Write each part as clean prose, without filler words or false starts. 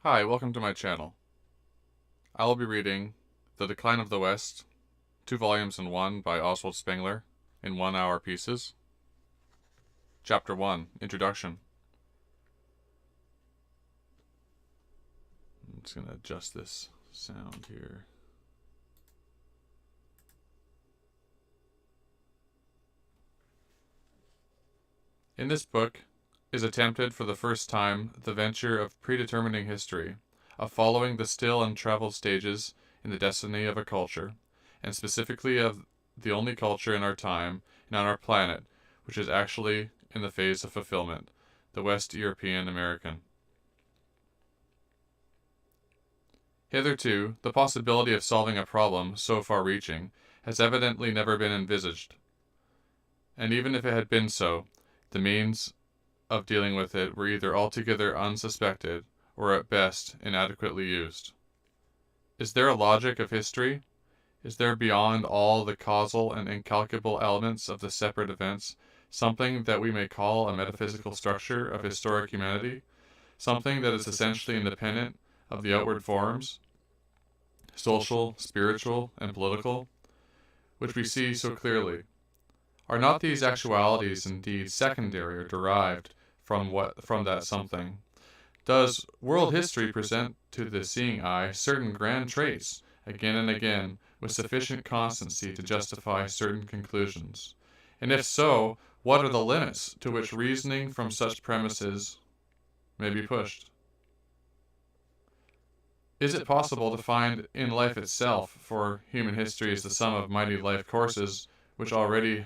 Hi, welcome to my channel. I will be reading The Decline of the West, 2 volumes in one by Oswald Spengler, in 1-hour pieces. Chapter 1, Introduction. I'm just going to adjust this sound here. In this book is attempted for the first time the venture of predetermining history, of following the still untraveled stages in the destiny of a culture, and specifically of the only culture in our time and on our planet which is actually in the phase of fulfillment, the West European American. Hitherto, the possibility of solving a problem so far-reaching has evidently never been envisaged, and even if it had been so, the means of dealing with it were either altogether unsuspected or at best inadequately used. Is there a logic of history? Is there beyond all the causal and incalculable elements of the separate events something that we may call a metaphysical structure of historic humanity, something that is essentially independent of the outward forms, social, spiritual, and political, which we see so clearly? Are not these actualities indeed secondary or derived from that something? Does world history present to the seeing eye certain grand traits, again and again, with sufficient constancy to justify certain conclusions? And if so, what are the limits to which reasoning from such premises may be pushed? Is it possible to find in life itself, for human history is the sum of mighty life courses which already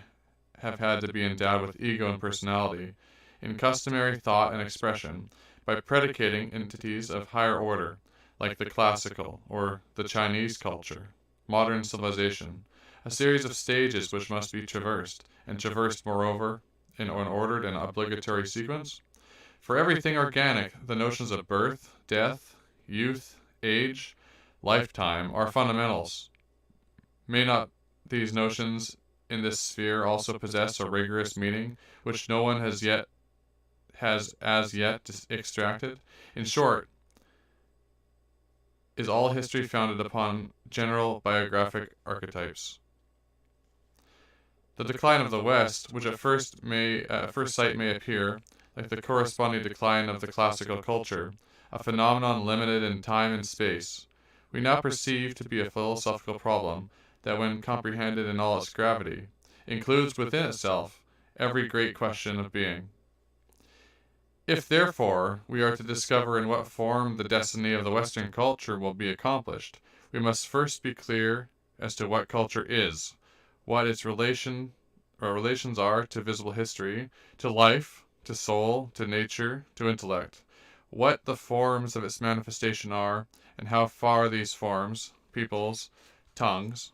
have had to be endowed with ego and personality, in customary thought and expression, by predicating entities of higher order, like the classical or the Chinese culture, modern civilization, a series of stages which must be traversed, and traversed moreover in an ordered and obligatory sequence? For everything organic, the notions of birth, death, youth, age, lifetime are fundamentals. May not these notions in this sphere also possess a rigorous meaning which no one has as yet extracted? In short, is all history founded upon general biographic archetypes? The decline of the West, which at first sight may appear like the corresponding decline of the classical culture, a phenomenon limited in time and space, we now perceive to be a philosophical problem that, when comprehended in all its gravity, includes within itself every great question of being. If, therefore, we are to discover in what form the destiny of the Western culture will be accomplished, we must first be clear as to what culture is, what its relations are to visible history, to life, to soul, to nature, to intellect, what the forms of its manifestation are, and how far these forms, peoples, tongues,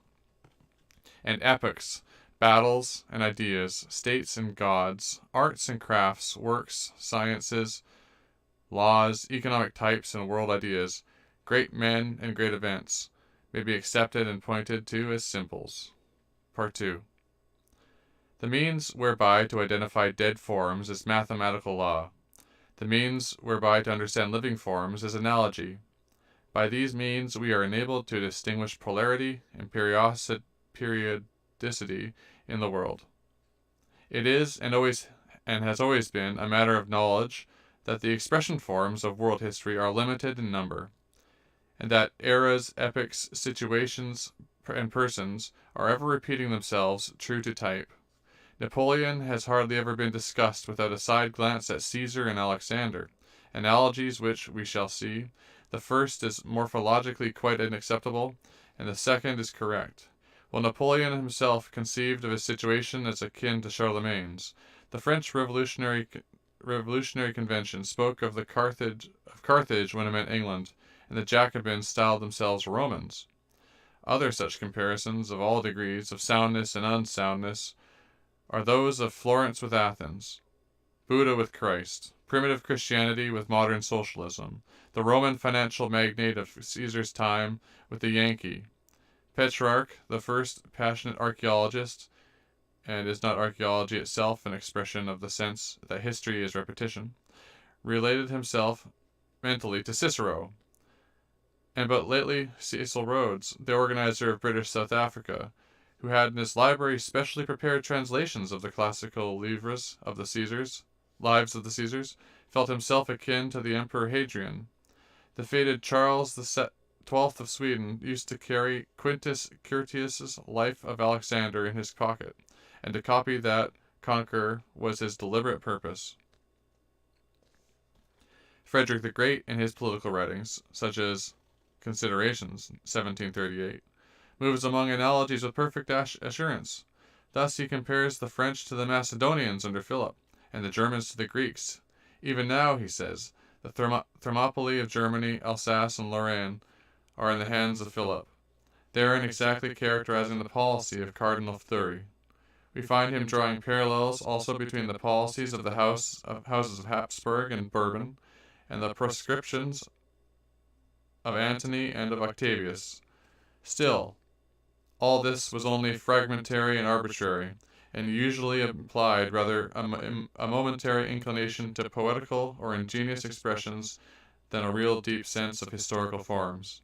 and epochs, battles and ideas, states and gods, arts and crafts, works, sciences, laws, economic types and world ideas, great men and great events, may be accepted and pointed to as symbols. Part 2. The means whereby to identify dead forms is mathematical law. The means whereby to understand living forms is analogy. By these means we are enabled to distinguish polarity and periodicity in the world. It is, and has always been, a matter of knowledge that the expression forms of world history are limited in number, and that eras, epochs, situations, and persons are ever repeating themselves true to type. Napoleon has hardly ever been discussed without a side glance at Caesar and Alexander, analogies which, we shall see, the first is morphologically quite unacceptable, and the second is correct. While Napoleon himself conceived of his situation as akin to Charlemagne's, the French Revolutionary Convention spoke of Carthage when it meant England, and the Jacobins styled themselves Romans. Other such comparisons of all degrees of soundness and unsoundness are those of Florence with Athens, Buddha with Christ, primitive Christianity with modern socialism, the Roman financial magnate of Caesar's time with the Yankee, Petrarch, the first passionate archaeologist, and is not archaeology itself an expression of the sense that history is repetition, related himself mentally to Cicero, and but lately Cecil Rhodes, the organizer of British South Africa, who had in his library specially prepared translations of the classical lives of the Caesars, felt himself akin to the Emperor Hadrian. The fated Charles XII of Sweden used to carry Quintus Curtius's Life of Alexander in his pocket, and to copy that conqueror was his deliberate purpose. Frederick the Great, in his political writings, such as Considerations, 1738, moves among analogies with perfect assurance. Thus he compares the French to the Macedonians under Philip, and the Germans to the Greeks. Even now, he says, the Thermopylae of Germany, Alsace, and Lorraine are in the hands of Philip, therein exactly characterizing the policy of Cardinal Fleury. We find him drawing parallels also between the policies of the houses of Habsburg and Bourbon, and the proscriptions of Antony and of Octavius. Still, all this was only fragmentary and arbitrary, and usually implied rather a momentary inclination to poetical or ingenious expressions than a real deep sense of historical forms.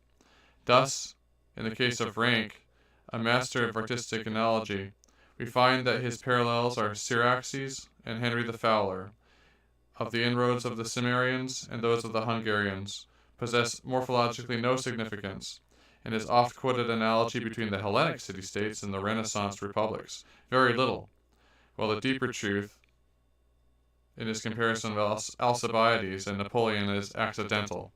Thus, in the case of Rank, a master of artistic analogy, we find that his parallels are Cyaxares and Henry the Fowler. Of the inroads of the Cimmerians and those of the Hungarians, possess morphologically no significance, and his oft-quoted analogy between the Hellenic city-states and the Renaissance republics, very little, while the deeper truth in his comparison of Alcibiades and Napoleon is accidental.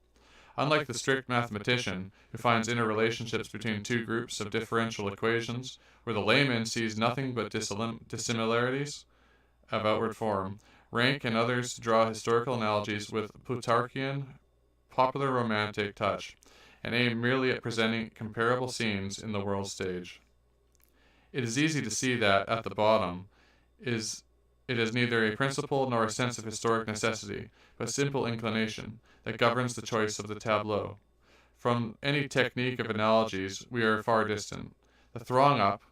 Unlike the strict mathematician, who finds interrelationships between two groups of differential equations, where the layman sees nothing but dissimilarities of outward form, Rank and others draw historical analogies with Plutarchian, popular romantic touch, and aim merely at presenting comparable scenes in the world stage. It is easy to see that, at the bottom, it is neither a principle nor a sense of historic necessity, but simple inclination, that governs the choice of the tableau. From any technique of analogies we are far distant. The throng up,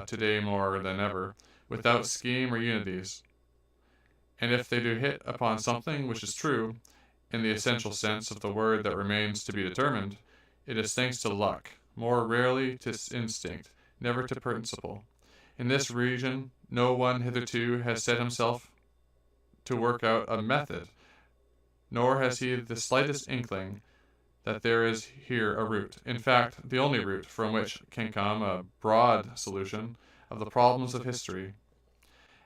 today more than ever, without scheme or unities. And if they do hit upon something which is true, in the essential sense of the word that remains to be determined, it is thanks to luck, more rarely to instinct, never to principle. In this region, no one hitherto has set himself to work out a method, nor has he the slightest inkling that there is here a root, in fact, the only root from which can come a broad solution of the problems of history.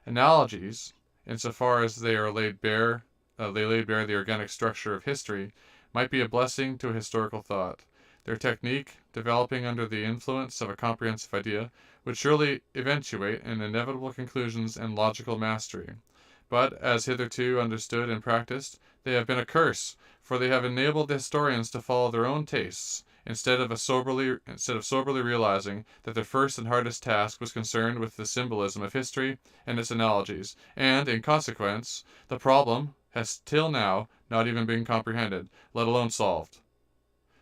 Analogies, insofar as they laid bare the organic structure of history, might be a blessing to historical thought. Their technique, developing under the influence of a comprehensive idea, would surely eventuate in inevitable conclusions and logical mastery. But, as hitherto understood and practiced, they have been a curse, for they have enabled the historians to follow their own tastes, instead of soberly realizing that their first and hardest task was concerned with the symbolism of history and its analogies, and, in consequence, the problem has till now not even been comprehended, let alone solved.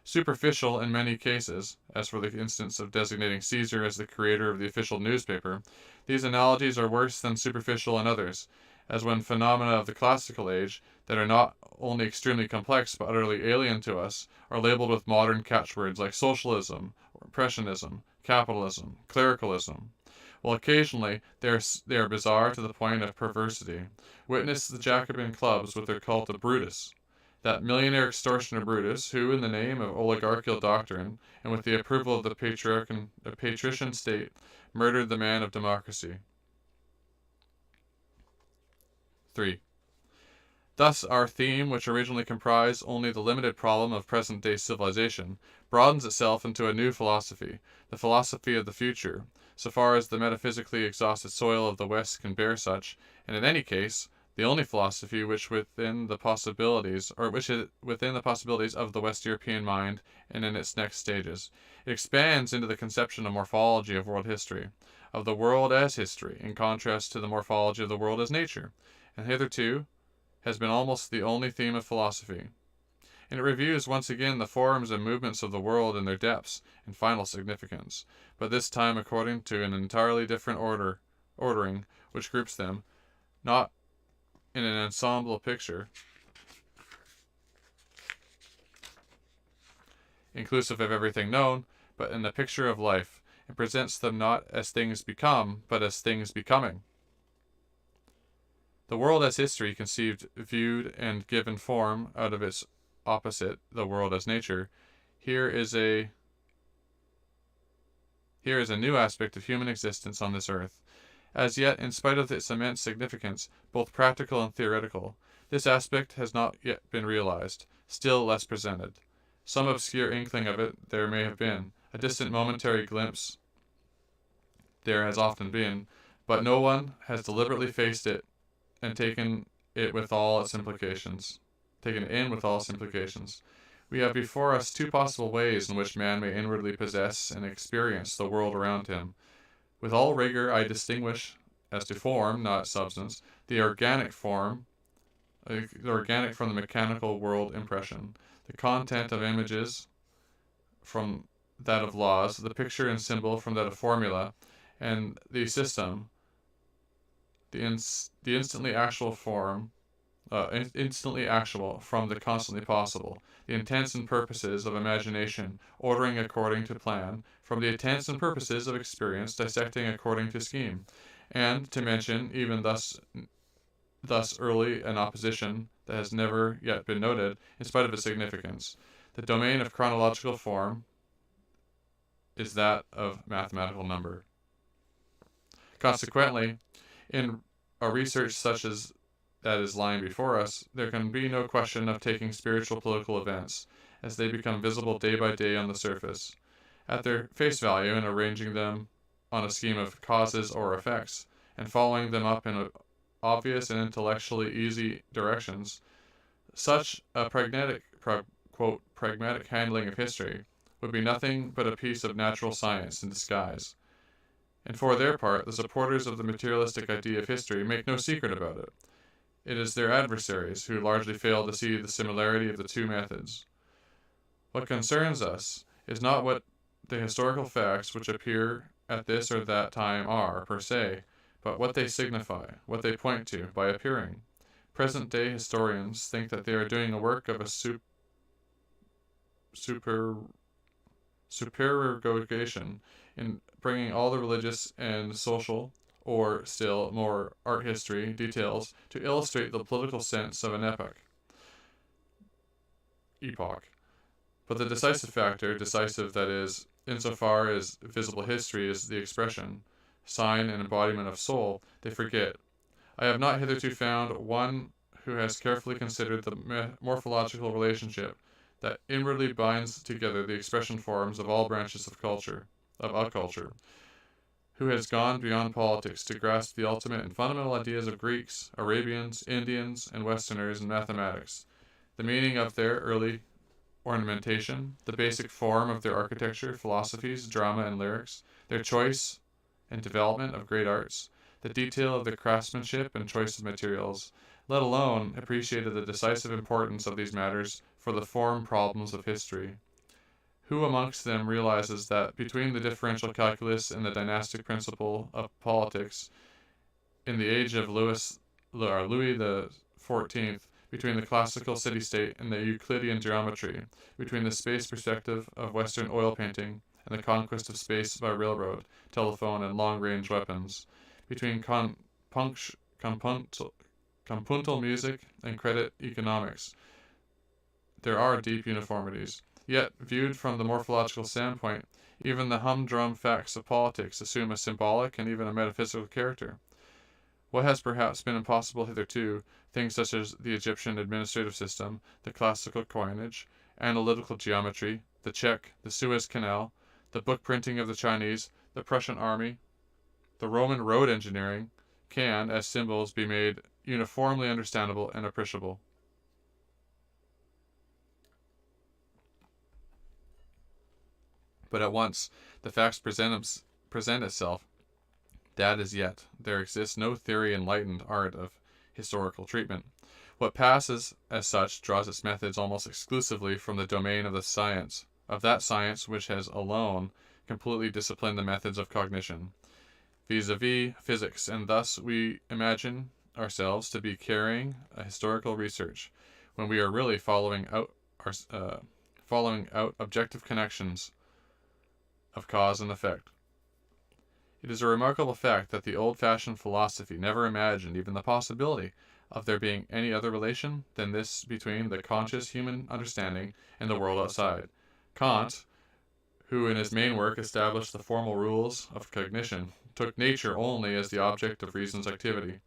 Superficial in many cases, as for the instance of designating Caesar as the creator of the official newspaper, these analogies are worse than superficial in others, as when phenomena of the classical age, that are not only extremely complex but utterly alien to us, are labeled with modern catchwords like socialism, or impressionism, capitalism, clericalism, while occasionally they are bizarre to the point of perversity. Witness the Jacobin clubs with their cult of Brutus, that millionaire extortioner Brutus, who, in the name of oligarchical doctrine, and with the approval of the patrician state, murdered the man of democracy. 3. Thus our theme, which originally comprised only the limited problem of present-day civilization, broadens itself into a new philosophy, the philosophy of the future, so far as the metaphysically exhausted soil of the West can bear such, and in any case, the only philosophy which within the possibilities of the West European mind and in its next stages. It expands into the conception of morphology of world history, of the world as history, in contrast to the morphology of the world as nature, and hitherto has been almost the only theme of philosophy. And it reviews once again the forms and movements of the world in their depths and final significance, but this time according to an entirely different ordering, which groups them, not in an ensemble picture, inclusive of everything known, but in the picture of life, and presents them not as things become, but as things becoming. The world as history, conceived, viewed, and given form out of its opposite, the world as nature, here is a new aspect of human existence on this earth. As yet, in spite of its immense significance, both practical and theoretical, this aspect has not yet been realized, still less presented. Some obscure inkling of it there may have been, a distant momentary glimpse there has often been, but no one has deliberately faced it and taken in with all its implications. We have before us two possible ways in which man may inwardly possess and experience the world around him. With all rigor I distinguish, as to form, not substance, the organic from the mechanical world impression, the content of images from that of laws, the picture and symbol from that of formula, and the system, the instantly actual from the constantly possible, the intents and purposes of imagination, ordering according to plan, from the intents and purposes of experience, dissecting according to scheme, and to mention, even thus early an opposition that has never yet been noted, in spite of its significance. The domain of chronological form is that of mathematical number. Consequently, in a research such as that is lying before us, there can be no question of taking spiritual political events, as they become visible day by day on the surface, at their face value, and arranging them on a scheme of causes or effects, and following them up in obvious and intellectually easy directions. Such a pragmatic handling of history would be nothing but a piece of natural science in disguise. And for their part, the supporters of the materialistic idea of history make no secret about it. It is their adversaries who largely fail to see the similarity of the two methods. What concerns us is not what the historical facts which appear at this or that time are, per se, but what they signify, what they point to, by appearing. Present-day historians think that they are doing a work of a supererogation in bringing all the religious and social, or still more art history, details to illustrate the political sense of an epoch. But the decisive factor, decisive that is, insofar as visible history is the expression, sign and embodiment of soul, they forget. I have not hitherto found one who has carefully considered the morphological relationship that inwardly binds together the expression forms of all branches of culture, who has gone beyond politics to grasp the ultimate and fundamental ideas of Greeks, Arabians, Indians, and Westerners in mathematics, the meaning of their early ornamentation, the basic form of their architecture, philosophies, drama, and lyrics, their choice and development of great arts, the detail of their craftsmanship and choice of materials, let alone appreciated the decisive importance of these matters for the form problems of history. Who amongst them realizes that between the differential calculus and the dynastic principle of politics, in the age of Louis XIV, between the classical city-state and the Euclidean geometry, between the space perspective of Western oil painting and the conquest of space by railroad, telephone, and long-range weapons, between contrapuntal music and credit economics, there are deep uniformities. Yet, viewed from the morphological standpoint, even the humdrum facts of politics assume a symbolic and even a metaphysical character. What has perhaps been impossible hitherto, things such as the Egyptian administrative system, the classical coinage, analytical geometry, the check, the Suez Canal, the book printing of the Chinese, the Prussian army, the Roman road engineering, can, as symbols, be made uniformly understandable and appreciable. But at once the facts present itself that as yet there exists no theory enlightened art of historical treatment. What passes as such draws its methods almost exclusively from the domain of that science which has alone completely disciplined the methods of cognition, vis-a-vis physics, and thus we imagine ourselves to be carrying a historical research, when we are really following following out objective connections of cause and effect. It is a remarkable fact that the old-fashioned philosophy never imagined even the possibility of there being any other relation than this between the conscious human understanding and the world outside. Kant, who in his main work established the formal rules of cognition, took nature only as the object of reason's activity,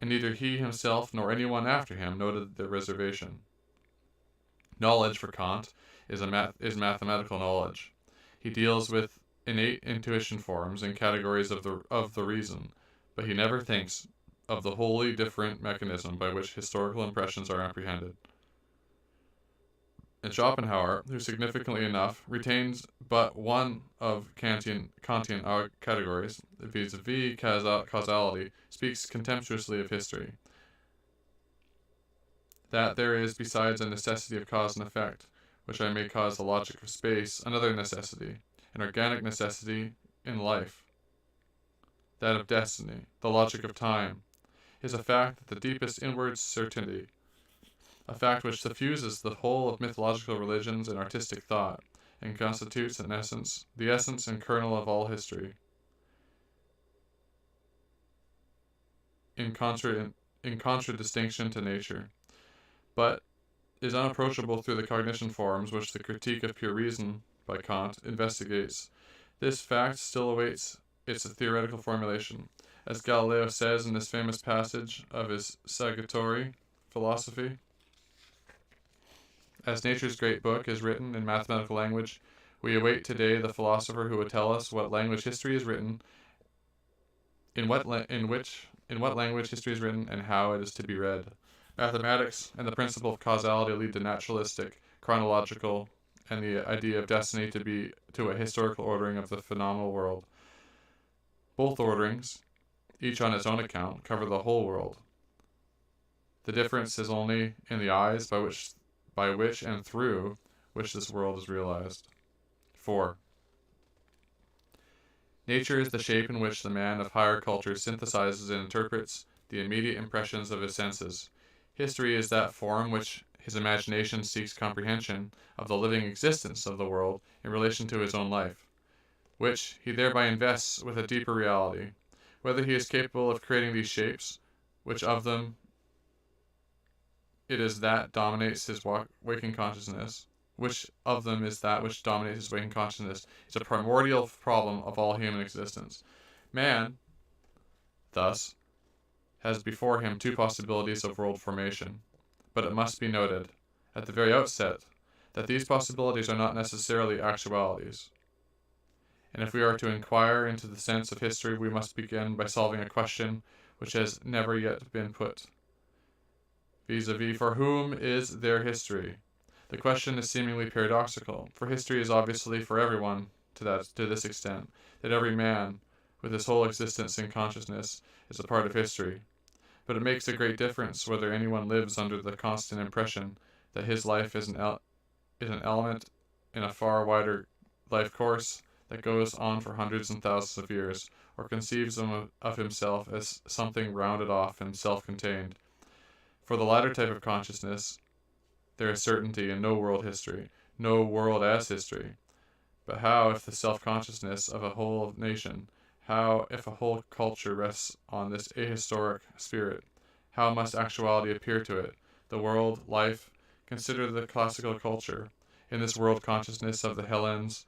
and neither he himself nor anyone after him noted the reservation. Knowledge, for Kant, is mathematical knowledge. He deals with innate intuition forms and categories of the reason, but he never thinks of the wholly different mechanism by which historical impressions are apprehended. And Schopenhauer, who significantly enough retains but one of Kantian categories, vis-a-vis causality, speaks contemptuously of history. That there is, besides a necessity of cause and effect, which I may cause the logic of space, another necessity, an organic necessity in life, that of destiny, the logic of time, is a fact that the deepest inward certainty, a fact which suffuses the whole of mythological religions and artistic thought, and constitutes, in essence, the essence and kernel of all history. In contradistinction to nature, but is unapproachable through the cognition forms which the Critique of Pure Reason by Kant investigates. This fact still awaits its theoretical formulation, as Galileo says in this famous passage of his Saggiatore philosophy. As nature's great book is written in mathematical language, we await today the philosopher who would tell us what language history is written, in what language history is written, and how it is to be read. Mathematics and the principle of causality lead to naturalistic, chronological, and the idea of destiny to a historical ordering of the phenomenal world. Both orderings, each on its own account, cover the whole world. The difference is only in the eyes by which and through which this world is realized. 4. Nature is the shape in which the man of higher culture synthesizes and interprets the immediate impressions of his senses. History is that form which his imagination seeks comprehension of the living existence of the world in relation to his own life, which he thereby invests with a deeper reality. Whether he is capable of creating these shapes, which of them it is that dominates his waking consciousness, which of them is that which dominates his waking consciousness, is a primordial problem of all human existence. Man, thus, has before him two possibilities of world formation, but it must be noted, at the very outset, that these possibilities are not necessarily actualities. And if we are to inquire into the sense of history, we must begin by solving a question which has never yet been put. Vis-a-vis, for whom is there history? The question is seemingly paradoxical, for history is obviously for everyone to this extent, that every man, with his whole existence and consciousness, is a part of history. But it makes a great difference whether anyone lives under the constant impression that his life is an element in a far wider life course that goes on for hundreds and thousands of years, or conceives of himself as something rounded off and self-contained. For the latter type of consciousness, there is certainty in no world history, no world as history. But how if the self-consciousness of a whole nation, how if a whole culture rests on this ahistoric spirit? How must actuality appear to it? The world, life, consider the classical culture. In this world consciousness of the Hellenes,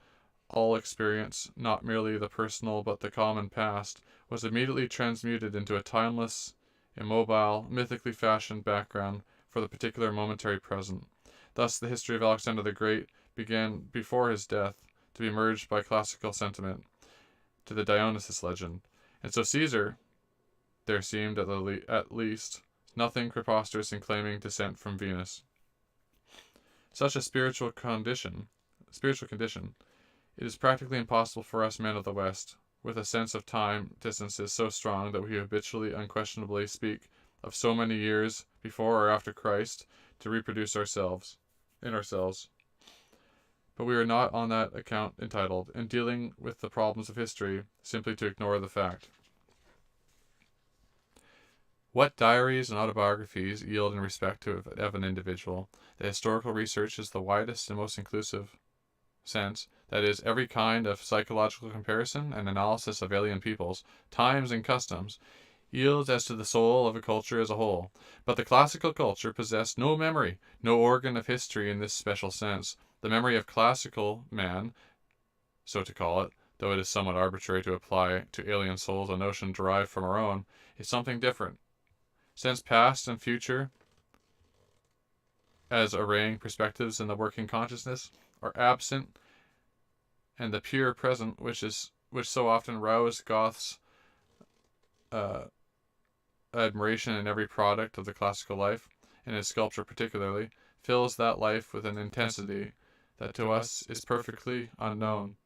all experience, not merely the personal but the common past, was immediately transmuted into a timeless, immobile, mythically fashioned background for the particular momentary present. Thus the history of Alexander the Great began before his death to be merged by classical sentiment to the Dionysus legend. And so Caesar, there seemed at least nothing preposterous in claiming descent from Venus. Such a spiritual condition, it is practically impossible for us men of the West, with a sense of time distances so strong that we habitually unquestionably speak of so many years before or after Christ, to reproduce ourselves. But we are not on that account entitled, in dealing with the problems of history, simply to ignore the fact. What diaries and autobiographies yield in respect of an individual? The historical research is the widest and most inclusive sense, that is, every kind of psychological comparison and analysis of alien peoples, times, and customs, yields as to the soul of a culture as a whole. But the classical culture possessed no memory, no organ of history in this special sense. The memory of classical man, so to call it, though it is somewhat arbitrary to apply to alien souls a notion derived from our own, is something different. Since past and future, as arraying perspectives in the working consciousness, are absent, and the pure present, which so often roused Goth's admiration in every product of the classical life, and in sculpture particularly, fills that life with an intensity that to us is perfectly unknown.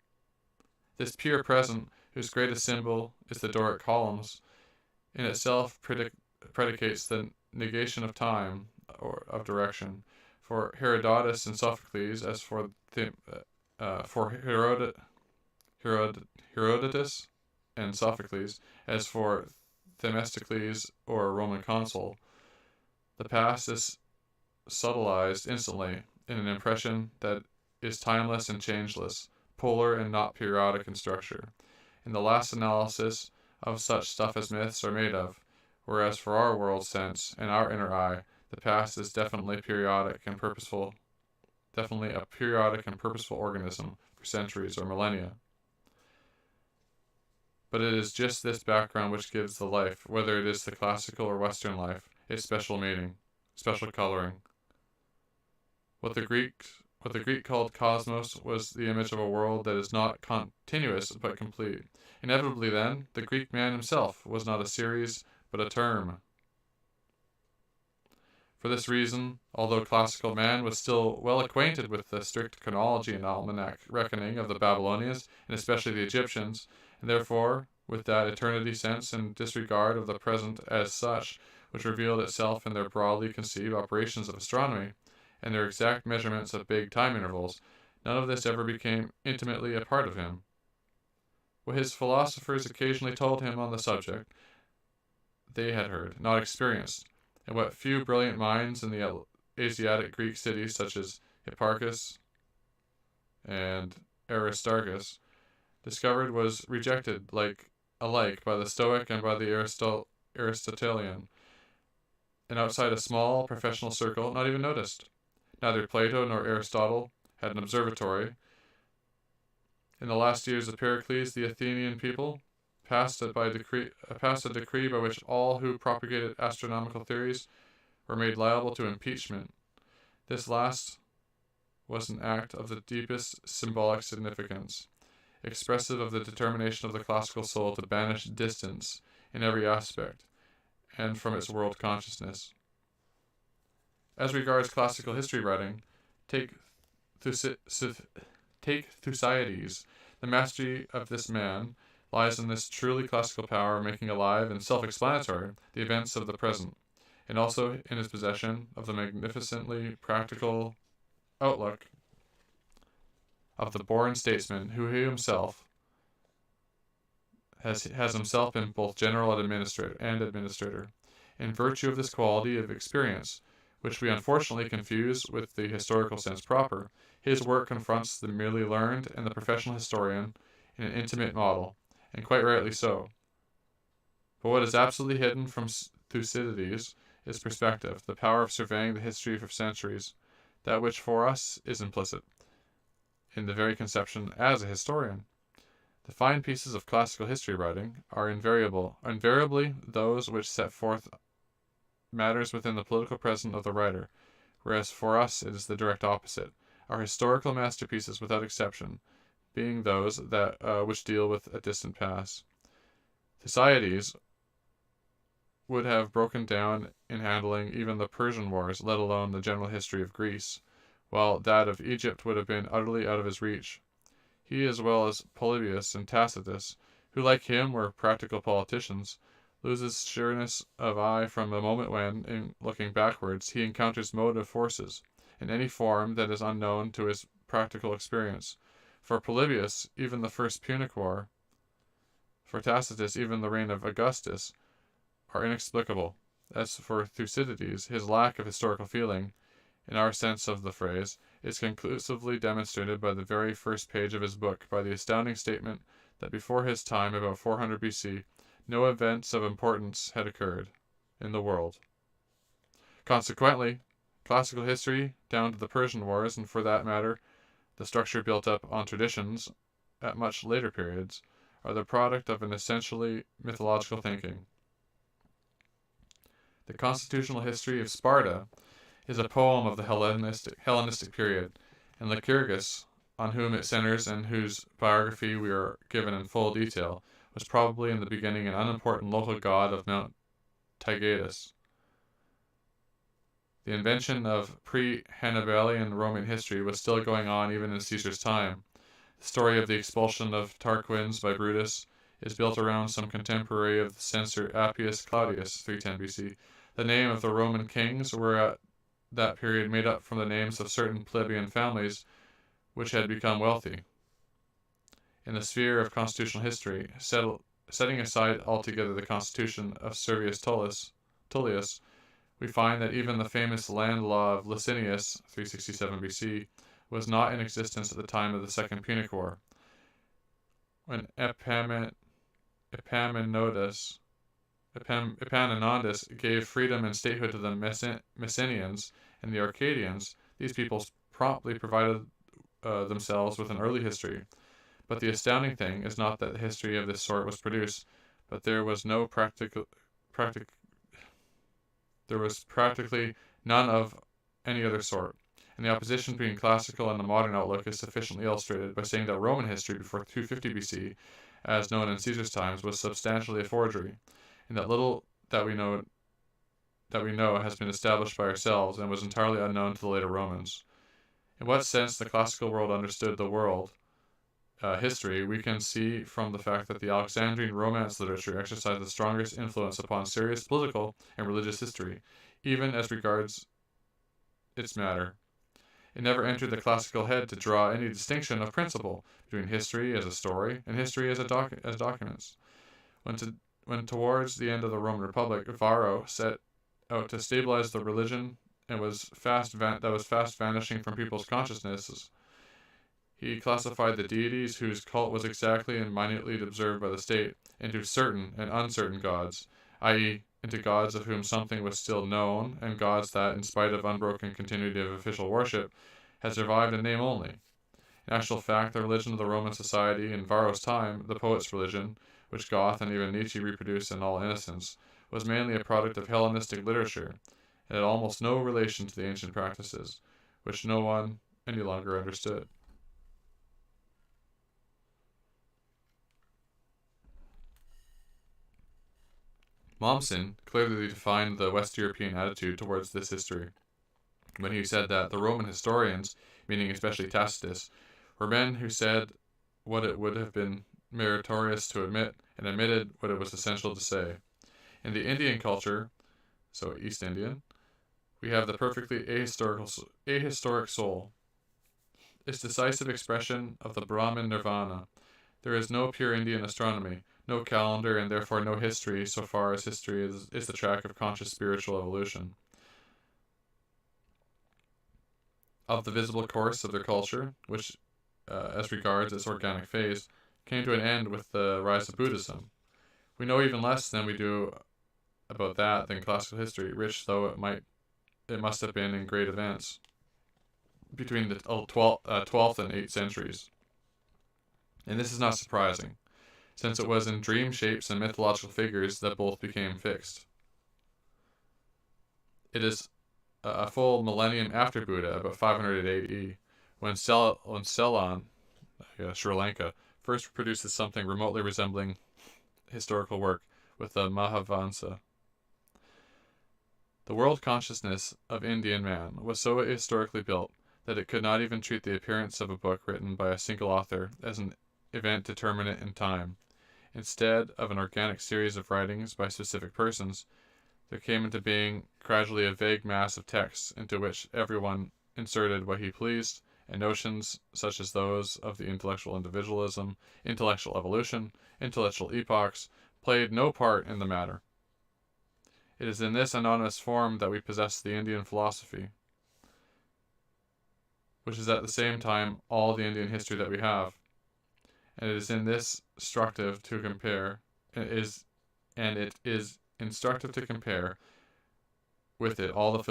This pure present, whose greatest symbol is the Doric columns, in itself predicates the negation of time or of direction. For Herodotus and Sophocles, as for Herodotus and Sophocles, as for Themistocles or a Roman consul, the past is subtilized instantly in an impression that is timeless and changeless, polar and not periodic in structure, in the last analysis of such stuff as myths are made of, whereas for our world sense and our inner eye, the past is definitely a periodic and purposeful organism for centuries or millennia. But it is just this background which gives the life, whether it is the classical or Western life, its special meaning, special coloring. What the Greek called cosmos was the image of a world that is not continuous but complete. Inevitably then, the Greek man himself was not a series but a term. For this reason, although classical man was still well acquainted with the strict chronology and almanac reckoning of the Babylonians, and especially the Egyptians, and therefore, with that eternity sense and disregard of the present as such, which revealed itself in their broadly conceived operations of astronomy, and their exact measurements of big time intervals, none of this ever became intimately a part of him. What his philosophers occasionally told him on the subject, they had heard, not experienced, and what few brilliant minds in the Asiatic Greek cities such as Hipparchus and Aristarchus discovered was rejected alike by the Stoic and by the Aristotelian, and outside a small professional circle not even noticed. Neither Plato nor Aristotle had an observatory. In the last years of Pericles, the Athenian people passed a decree by which all who propagated astronomical theories were made liable to impeachment. This last was an act of the deepest symbolic significance, expressive of the determination of the classical soul to banish distance in every aspect, and from its world consciousness. As regards classical history writing, take Thucydides. The mastery of this man lies in this truly classical power of making alive and self-explanatory the events of the present, and also in his possession of the magnificently practical outlook of the born statesman who he himself has himself been both general and administrator, in virtue of this quality of experience, which we unfortunately confuse with the historical sense proper. His work confronts the merely learned and the professional historian in an intimate model, and quite rightly so. But what is absolutely hidden from Thucydides is perspective, the power of surveying the history for centuries, that which for us is implicit in the very conception as a historian. The fine pieces of classical history writing are invariably those which set forth matters within the political present of the writer, whereas for us it is the direct opposite, our historical masterpieces without exception being those that which deal with a distant past. Thucydides would have broken down in handling even the Persian wars, let alone the general history of Greece, while that of Egypt would have been utterly out of his reach. He, as well as Polybius and Tacitus, who like him were practical politicians, loses sureness of eye from the moment when, in looking backwards, he encounters motive forces, in any form that is unknown to his practical experience. For Polybius, even the First Punic War, for Tacitus, even the reign of Augustus, are inexplicable, As for Thucydides, his lack of historical feeling, in our sense of the phrase, is conclusively demonstrated by the very first page of his book, by the astounding statement that before his time, about 400 BC, no events of importance had occurred in the world. Consequently, classical history, down to the Persian Wars, and for that matter, the structure built up on traditions at much later periods, are the product of an essentially mythological thinking. The constitutional history of Sparta is a poem of the Hellenistic period, and Lycurgus, on whom it centers and whose biography we are given in full detail, was probably in the beginning an unimportant local god of Mount Taygetus. The invention of pre-Hannibalian Roman history was still going on even in Caesar's time. The story of the expulsion of Tarquins by Brutus is built around some contemporary of the censor Appius Claudius, 310 BC. The name of the Roman kings were at that period made up from the names of certain plebeian families which had become wealthy. In the sphere of constitutional history, setting aside altogether the constitution of Servius Tullius, we find that even the famous land law of Licinius, 367 BC, was not in existence at the time of the Second Punic War. When Epaminondas gave freedom and statehood to the Messenians and the Arcadians, these peoples promptly provided themselves with an early history. But the astounding thing is not that history of this sort was produced, but there was practically none of any other sort. And the opposition between classical and the modern outlook is sufficiently illustrated by saying that Roman history before 250 BC, as known in Caesar's times, was substantially a forgery, and that little that we know has been established by ourselves and was entirely unknown to the later Romans. In what sense the classical world understood the world history we can see from the fact that the Alexandrian Romance literature exercised the strongest influence upon serious political and religious history, even as regards its matter. It never entered the classical head to draw any distinction of principle between history as a story and history as documents. When towards the end of the Roman Republic, Varro set out to stabilize the religion and was fast vanishing from people's consciousnesses, he classified the deities whose cult was exactly and minutely observed by the state into certain and uncertain gods, i.e., into gods of whom something was still known, and gods that, in spite of unbroken continuity of official worship, had survived in name only. In actual fact, the religion of the Roman society in Varro's time, the poet's religion, which Goethe and even Nietzsche reproduced in all innocence, was mainly a product of Hellenistic literature, and had almost no relation to the ancient practices, which no one any longer understood. Mommsen clearly defined the West European attitude towards this history when he said that the Roman historians, meaning especially Tacitus, were men who said what it would have been meritorious to admit and admitted what it was essential to say. In the Indian culture, so East Indian, we have the perfectly ahistoric soul, its decisive expression of the Brahman nirvana. There is no pure Indian astronomy, no calendar, and therefore no history so far as history is the track of conscious spiritual evolution. Of the visible course of their culture, which, as regards its organic phase, came to an end with the rise of Buddhism. We know even less than we do about that than classical history, rich though it must have been in great events between the 12th and 8th centuries. And this is not surprising, since it was in dream shapes and mythological figures that both became fixed. It is a full millennium after Buddha, about 500 AD, when Ceylon, Sri Lanka, first produces something remotely resembling historical work with the Mahavansa. The world consciousness of Indian man was so historically built that it could not even treat the appearance of a book written by a single author as an event determinate in time. Instead of an organic series of writings by specific persons, there came into being gradually a vague mass of texts into which everyone inserted what he pleased, and notions such as those of the intellectual individualism, intellectual evolution, intellectual epochs, played no part in the matter. It is in this anonymous form that we possess the Indian philosophy, which is at the same time all the Indian history that we have. And it is in this instructive to compare, and it is instructive to compare with it all the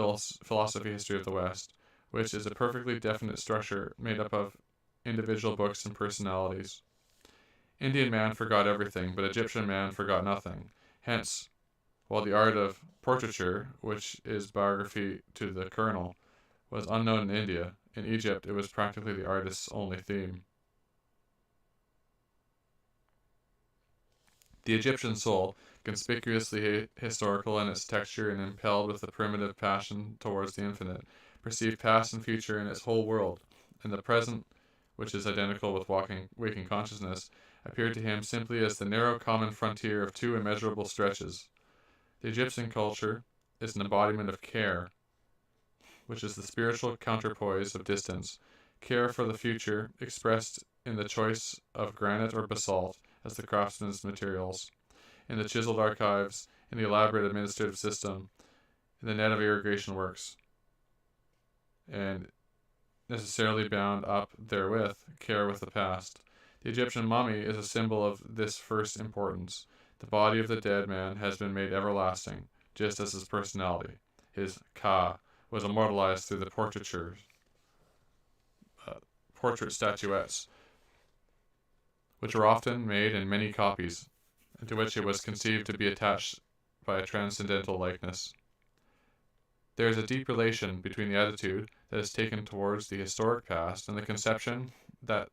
philosophy history of the West, which is a perfectly definite structure made up of individual books and personalities. Indian man forgot everything, but Egyptian man forgot nothing. Hence, while the art of portraiture, which is biography to the colonel, was unknown in India, in Egypt it was practically the artist's only theme. The Egyptian soul, conspicuously historical in its texture and impelled with the primitive passion towards the infinite, perceived past and future in its whole world, and the present, which is identical with waking consciousness, appeared to him simply as the narrow common frontier of two immeasurable stretches. The Egyptian culture is an embodiment of care, which is the spiritual counterpoise of distance, care for the future, expressed in the choice of granite or basalt as the craftsman's materials, in the chiseled archives, in the elaborate administrative system, in the net of irrigation works, and necessarily bound up therewith, care with the past. The Egyptian mummy is a symbol of this first importance. The body of the dead man has been made everlasting, just as his personality, his ka, was immortalized through the portrait statuettes, which were often made in many copies, and to which it was conceived to be attached by a transcendental likeness. There is a deep relation between the attitude that is taken towards the historic past and the conception that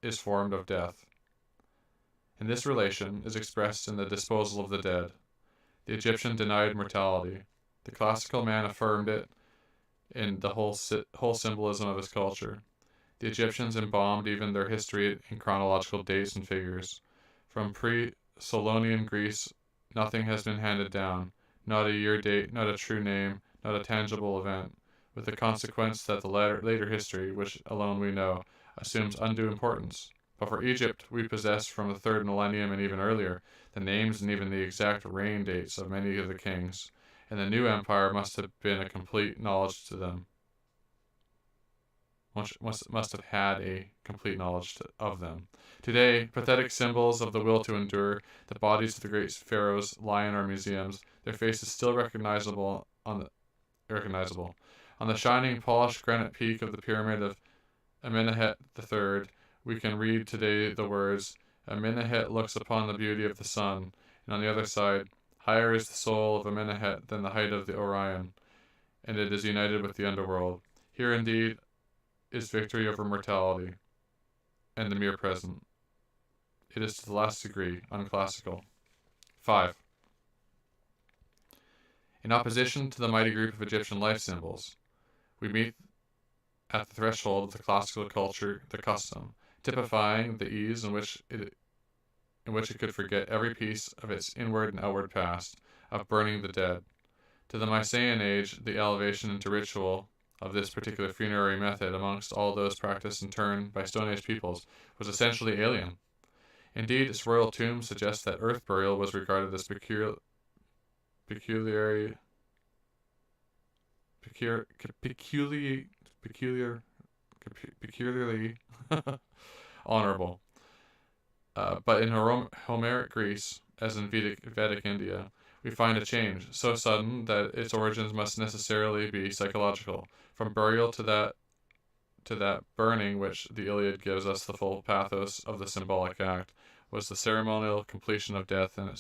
is formed of death. And this relation is expressed in the disposal of the dead. The Egyptian denied mortality. The classical man affirmed it in the whole symbolism of his culture. The Egyptians embalmed even their history in chronological dates and figures. From pre-Solonian Greece, nothing has been handed down, not a year date, not a true name, not a tangible event, with the consequence that the later history, which alone we know, assumes undue importance. But for Egypt, we possess from the 3rd millennium and even earlier, the names and even the exact reign dates of many of the kings, and the new empire must have been a complete knowledge to them. Must have had a complete knowledge of them. Today, pathetic symbols of the will to endure, the bodies of the great pharaohs lie in our museums, their faces still recognizable. On the shining, polished granite peak of the pyramid of Amenemhet III, we can read today the words, Amenemhet looks upon the beauty of the sun, and on the other side, higher is the soul of Amenemhet than the height of the Orion, and it is united with the underworld. Here indeed is victory over mortality and the mere present. It is to the last degree unclassical. 5. In opposition to the mighty group of Egyptian life symbols, we meet at the threshold of the classical culture the custom, typifying the ease in which it could forget every piece of its inward and outward past, of burning the dead. To the Mycenaean age, the elevation into ritual of this particular funerary method amongst all those practiced in turn by Stone Age peoples was essentially alien. Indeed, its royal tomb suggests that earth burial was regarded as peculiarly honorable. But in Homeric Greece, as in Vedic India, we find a change, so sudden that its origins must necessarily be psychological. From burial to that burning which the Iliad gives us the full pathos of the symbolic act, was the ceremonial completion of death and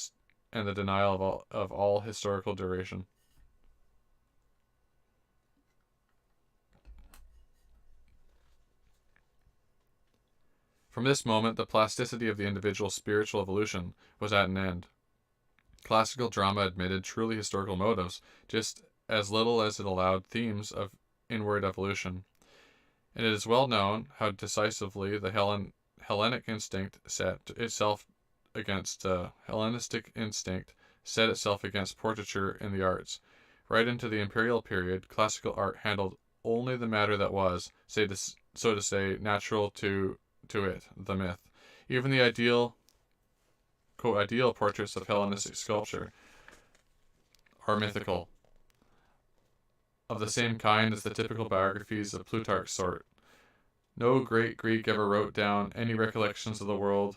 the denial of all historical duration. From this moment, the plasticity of the individual's spiritual evolution was at an end. Classical drama admitted truly historical motives, just as little as it allowed themes of inward evolution. And it is well known how decisively the Hellenistic instinct set itself against portraiture in the arts. Right into the imperial period, classical art handled only the matter that was, so to say, natural to it, the myth. Even the ideal portraits of Hellenistic sculpture are mythical, of the same kind as the typical biographies of Plutarch's sort. No great Greek ever wrote down any recollections of the world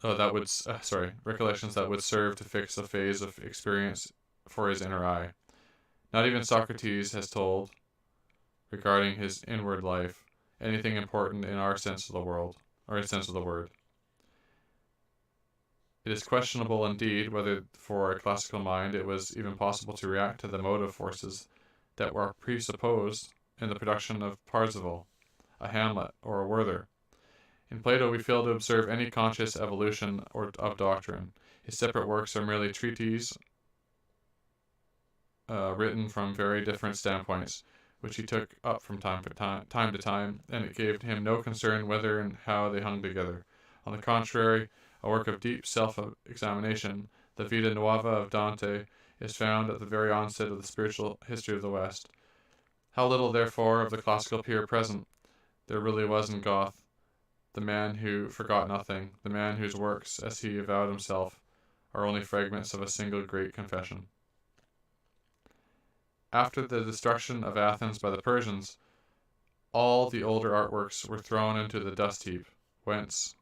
recollections that would serve to fix a phase of experience for his inner eye. Not even Socrates has told, regarding his inward life, anything important in our sense of the world, or in sense of the word. It is questionable indeed whether for a classical mind it was even possible to react to the motive forces that were presupposed in the production of Parzival, a Hamlet, or a Werther. In Plato we fail to observe any conscious evolution of doctrine. His separate works are merely treatises written from very different standpoints, which he took up from time to time, and it gave him no concern whether and how they hung together. On the contrary, a work of deep self-examination, the Vita Nuova of Dante, is found at the very onset of the spiritual history of the West. How little, therefore, of the classical peer present there really was in Goethe, the man who forgot nothing, the man whose works, as he avowed himself, are only fragments of a single great confession. After the destruction of Athens by the Persians, all the older artworks were thrown into the dust heap, whence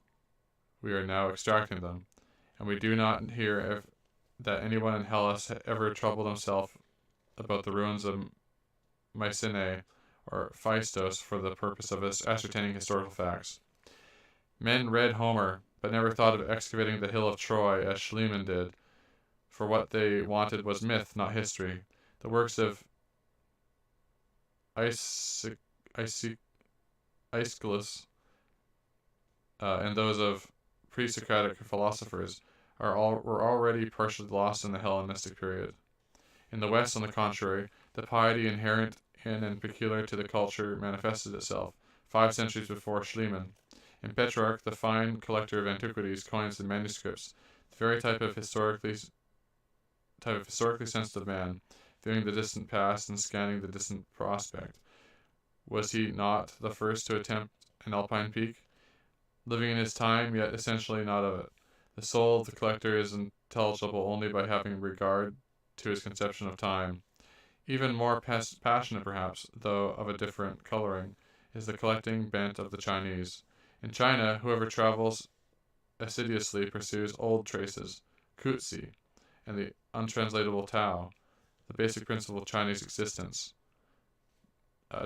we are now extracting them, and we do not hear that anyone in Hellas ever troubled himself about the ruins of Mycenae or Phaistos for the purpose of ascertaining historical facts. Men read Homer, but never thought of excavating the hill of Troy as Schliemann did, for what they wanted was myth, not history. The works of Aeschylus and those of pre-Socratic philosophers were already partially lost in the Hellenistic period. In the West, on the contrary, the piety inherent in and peculiar to the culture manifested itself 5 centuries before Schliemann. In Petrarch, the fine collector of antiquities, coins, and manuscripts, the very type of historically sensitive man, viewing the distant past and scanning the distant prospect. Was he not the first to attempt an alpine peak? Living in his time, yet essentially not of it. The soul of the collector is intelligible only by having regard to his conception of time. Even more passionate, perhaps, though of a different coloring, is the collecting bent of the Chinese. In China, whoever travels assiduously pursues old traces, Kutsi, and the untranslatable Tao, the basic principle of Chinese existence,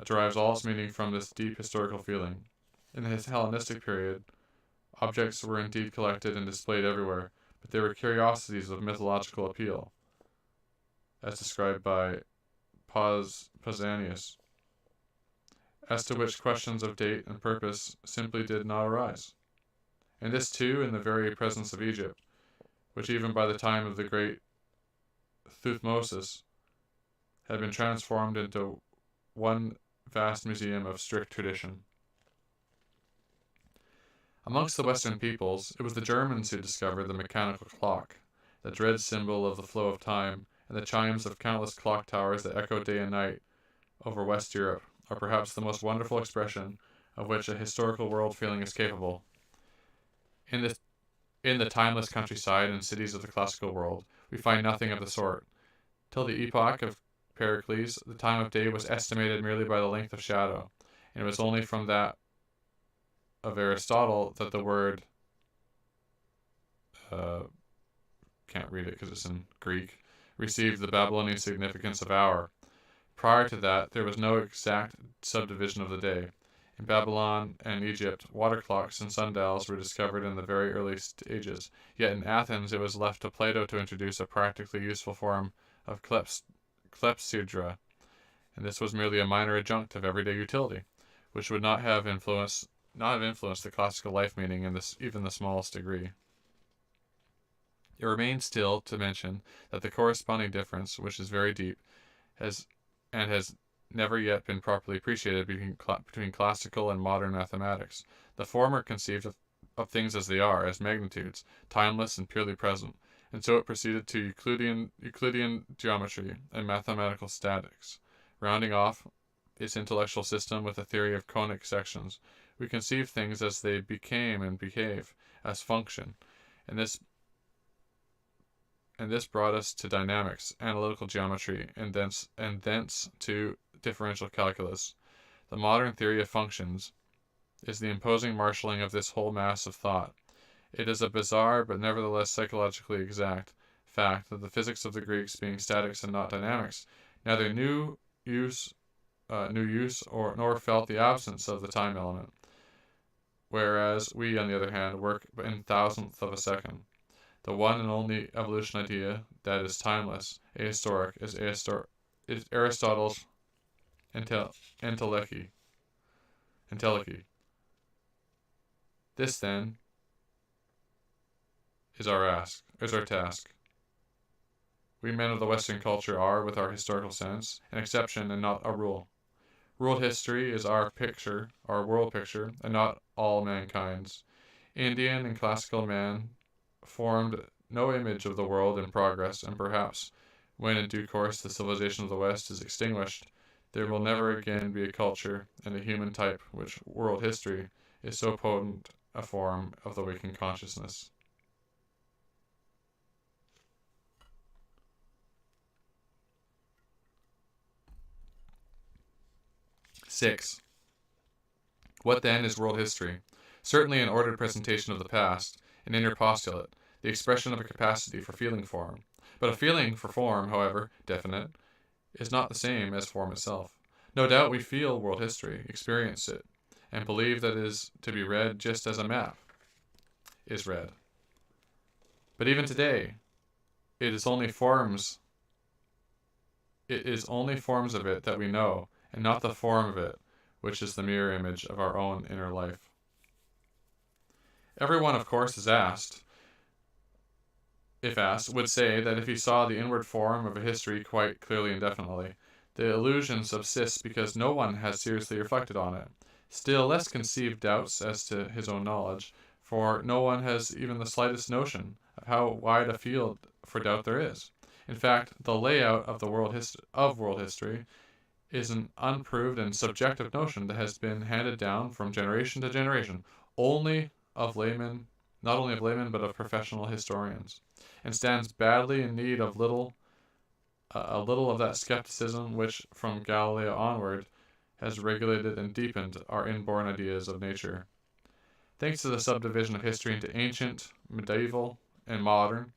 derives all its meaning from this deep historical feeling. In the Hellenistic period, objects were indeed collected and displayed everywhere, but they were curiosities of mythological appeal, as described by Pausanias, as to which questions of date and purpose simply did not arise. And this too in the very presence of Egypt, which even by the time of the great Thutmosis had been transformed into one vast museum of strict tradition. Amongst the Western peoples, it was the Germans who discovered the mechanical clock, the dread symbol of the flow of time, and the chimes of countless clock towers that echo day and night over West Europe are perhaps the most wonderful expression of which a historical world feeling is capable. In the timeless countryside and cities of the classical world, we find nothing of the sort. Till the epoch of Pericles, the time of day was estimated merely by the length of shadow, and it was only from that of Aristotle that the word can't read it because it's in Greek, received the Babylonian significance of hour. Prior to that, there was no exact subdivision of the day. In Babylon and Egypt, water clocks and sundials were discovered in the very early stages, yet in Athens it was left to Plato to introduce a practically useful form of clepsydra, and this was merely a minor adjunct of everyday utility, which would not have influenced the classical life meaning in even the smallest degree. It remains still to mention that the corresponding difference, which is very deep, has never yet been properly appreciated between classical and modern mathematics. The former conceived of things as they are, as magnitudes, timeless and purely present, and so it proceeded to Euclidean geometry and mathematical statics. Rounding off its intellectual system with a theory of conic sections, we conceive things as they became and behave, as function, and this and this brought us to dynamics, analytical geometry, and thence to differential calculus. The modern theory of functions is the imposing marshalling of this whole mass of thought. It is a bizarre but nevertheless psychologically exact fact that the physics of the Greeks being statics and not dynamics, neither knew use nor felt the absence of the time element, whereas we, on the other hand, work in thousandths of a second. The one and only evolution idea that is timeless, ahistoric, is Aristotle's entelechy. This, then, is our task. We men of the Western culture are, with our historical sense, an exception and not a rule. World history is our world picture, and not all mankind's. Indian and classical man formed no image of the world in progress, and perhaps, when in due course the civilization of the West is extinguished, there will never again be a culture and a human type which world history is so potent a form of the waking consciousness. Six. What then is world history? Certainly an ordered presentation of the past, an inner postulate, the expression of a capacity for feeling form. But a feeling for form, however definite, is not the same as form itself. No doubt we feel world history, experience it, and believe that it is to be read just as a map is read. But even today, it is only forms of it that we know, and not the form of it, which is the mirror image of our own inner life. Everyone, of course, is if asked, would say that if he saw the inward form of a history quite clearly and definitely, the illusion subsists because no one has seriously reflected on it. Still less conceived doubts as to his own knowledge, for no one has even the slightest notion of how wide a field for doubt there is. In fact, the layout of world history is an unproved and subjective notion that has been handed down from generation to generation, not only of laymen, but of professional historians, and stands badly in need of a little of that skepticism which, from Galileo onward, has regulated and deepened our inborn ideas of nature. Thanks to the subdivision of history into ancient, medieval, and modern,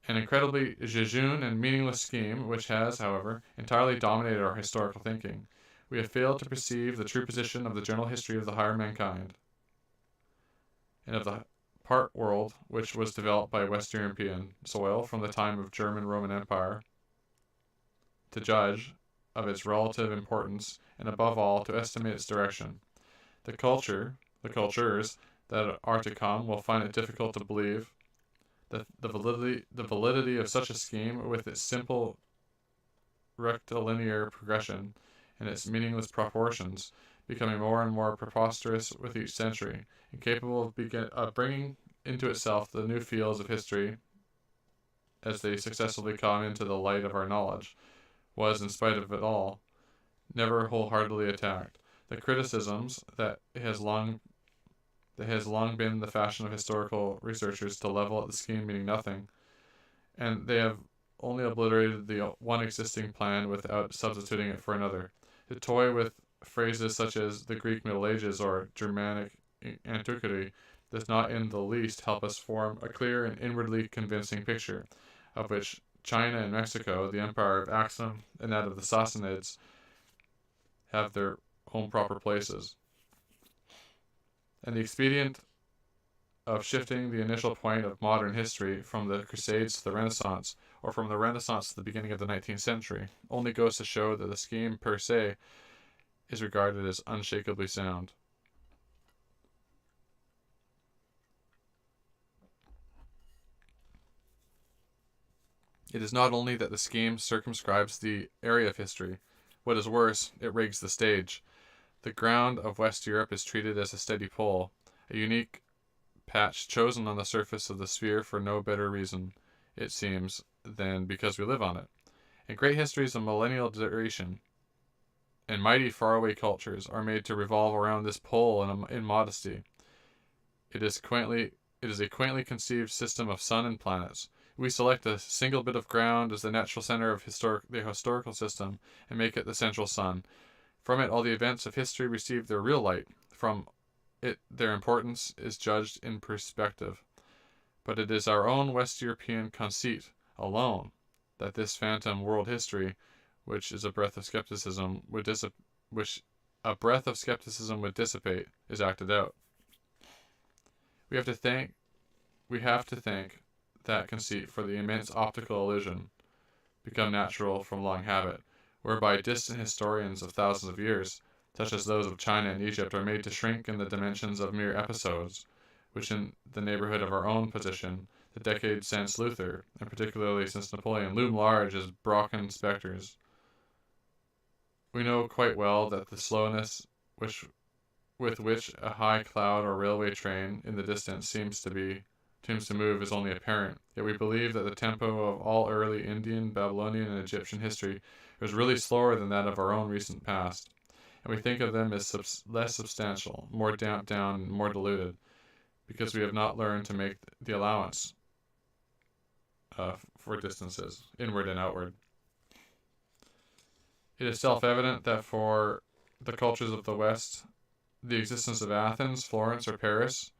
an incredibly jejune and meaningless scheme which has, however, entirely dominated our historical thinking, we have failed to perceive the true position of the general history of the higher mankind, and of the part world which was developed by West European soil from the time of German Roman Empire, to judge of its relative importance, and above all to estimate its direction. The cultures that are to come will find it difficult to believe that the validity of such a scheme, with its simple rectilinear progression and its meaningless proportions, becoming more and more preposterous with each century, incapable of bringing into itself the new fields of history as they successively come into the light of our knowledge, was, in spite of it all, never wholeheartedly attacked. The criticisms that has long been the fashion of historical researchers to level at the scheme meaning nothing, and they have only obliterated the one existing plan without substituting it for another. To toy with phrases such as the Greek Middle Ages or Germanic antiquity does not in the least help us form a clear and inwardly convincing picture, of which China and Mexico, the empire of Axum and that of the Sassanids, have their own proper places. And the expedient of shifting the initial point of modern history from the Crusades to the Renaissance, or from the Renaissance to the beginning of the 19th century, only goes to show that the scheme per se is regarded as unshakably sound. It is not only that the scheme circumscribes the area of history. What is worse, it rigs the stage. The ground of West Europe is treated as a steady pole, a unique patch chosen on the surface of the sphere for no better reason, it seems, than because we live on it. And great histories of millennial duration and mighty faraway cultures are made to revolve around this pole in modesty. It is a quaintly conceived system of sun and planets, We select a single bit of ground as the natural center of the historical system and make it the central sun. From it, all the events of history receive their real light. From it, their importance is judged in perspective. But it is our own West European conceit alone that this phantom world history, which is a breath of skepticism, would dissipate, is acted out. We have to thank that conceit for the immense optical illusion become natural from long habit, whereby distant historians of thousands of years, such as those of China and Egypt, are made to shrink in the dimensions of mere episodes, which in the neighborhood of our own position, the decades since Luther, and particularly since Napoleon, loom large as Brocken specters. We know quite well that the slowness with which a high cloud or railway train in the distance seems to move is only apparent, yet we believe that the tempo of all early Indian, Babylonian, and Egyptian history was really slower than that of our own recent past, and we think of them as less substantial, more damped down, and more diluted, because we have not learned to make the allowance for distances, inward and outward. It is self-evident that for the cultures of the West, the existence of Athens, Florence, or Paris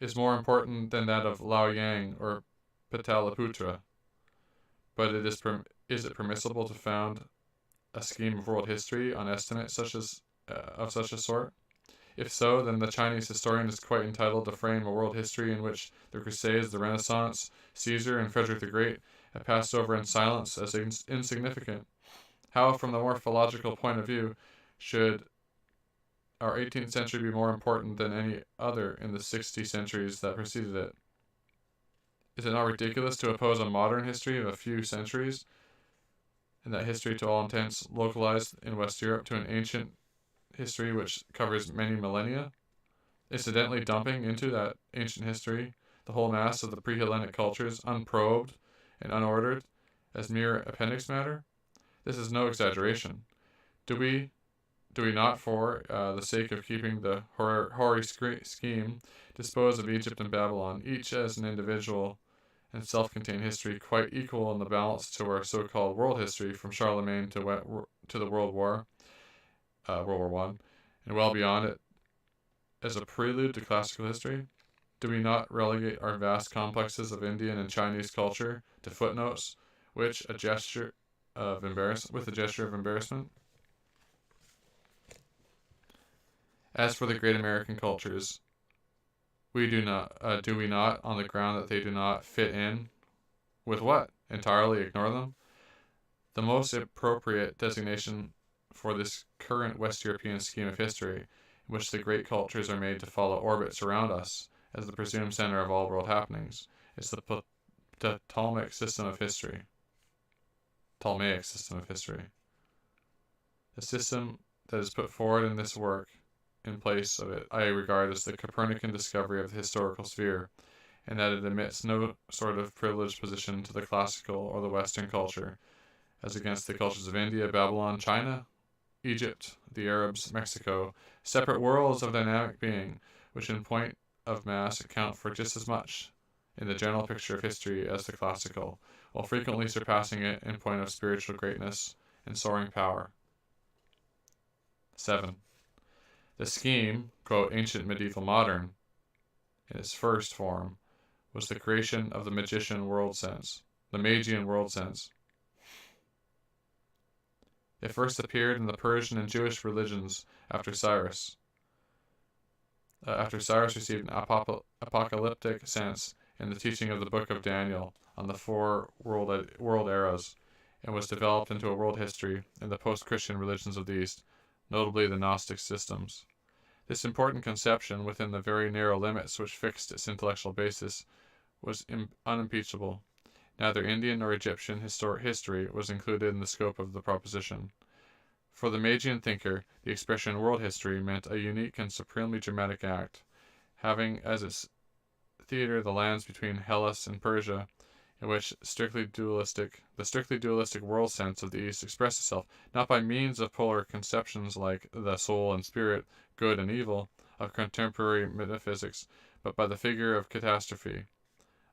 is more important than that of Liaoyang or Pataliputra. But is it permissible to found a scheme of world history on estimates of such a sort? If so, then the Chinese historian is quite entitled to frame a world history in which the Crusades, the Renaissance, Caesar, and Frederick the Great have passed over in silence as insignificant. How, from the morphological point of view, should our 18th century be more important than any other in the 60 centuries that preceded it? Is it not ridiculous to oppose a modern history of a few centuries, and that history to all intents localized in West Europe, to an ancient history which covers many millennia, incidentally dumping into that ancient history the whole mass of the pre-Hellenic cultures, unprobed and unordered, as mere appendix matter? This is no exaggeration. Do we not, for the sake of keeping the hoary scheme, dispose of Egypt and Babylon, each as an individual and self-contained history, quite equal in the balance to our so-called world history from Charlemagne to the World War I, and well beyond it, as a prelude to classical history? Do we not relegate our vast complexes of Indian and Chinese culture to footnotes, with a gesture of embarrassment? As for the great American cultures, do we not, on the ground that they do not fit in with what? Entirely ignore them? The most appropriate designation for this current West European scheme of history, in which the great cultures are made to follow orbits around us as the presumed center of all world happenings, is the Ptolemaic system of history. The system that is put forward in this work in place of it, I regard as the Copernican discovery of the historical sphere, and that it admits no sort of privileged position to the classical or the Western culture, as against the cultures of India, Babylon, China, Egypt, the Arabs, Mexico, separate worlds of dynamic being, which in point of mass account for just as much in the general picture of history as the classical, while frequently surpassing it in point of spiritual greatness and soaring power. 7. The scheme, quote, ancient, medieval, modern, in its first form, was the creation of the Magian world sense. It first appeared in the Persian and Jewish religions after Cyrus. After Cyrus received an apocalyptic sense in the teaching of the Book of Daniel on the 4 world eras, and was developed into a world history in the post-Christian religions of the East, notably the Gnostic systems. This important conception, within the very narrow limits which fixed its intellectual basis, was unimpeachable. Neither Indian nor Egyptian history was included in the scope of the proposition. For the Magian thinker, the expression world history meant a unique and supremely dramatic act, having as its theater the lands between Hellas and Persia, in which the strictly dualistic world sense of the East expressed itself, not by means of polar conceptions like the soul and spirit, good and evil, of contemporary metaphysics, but by the figure of catastrophe,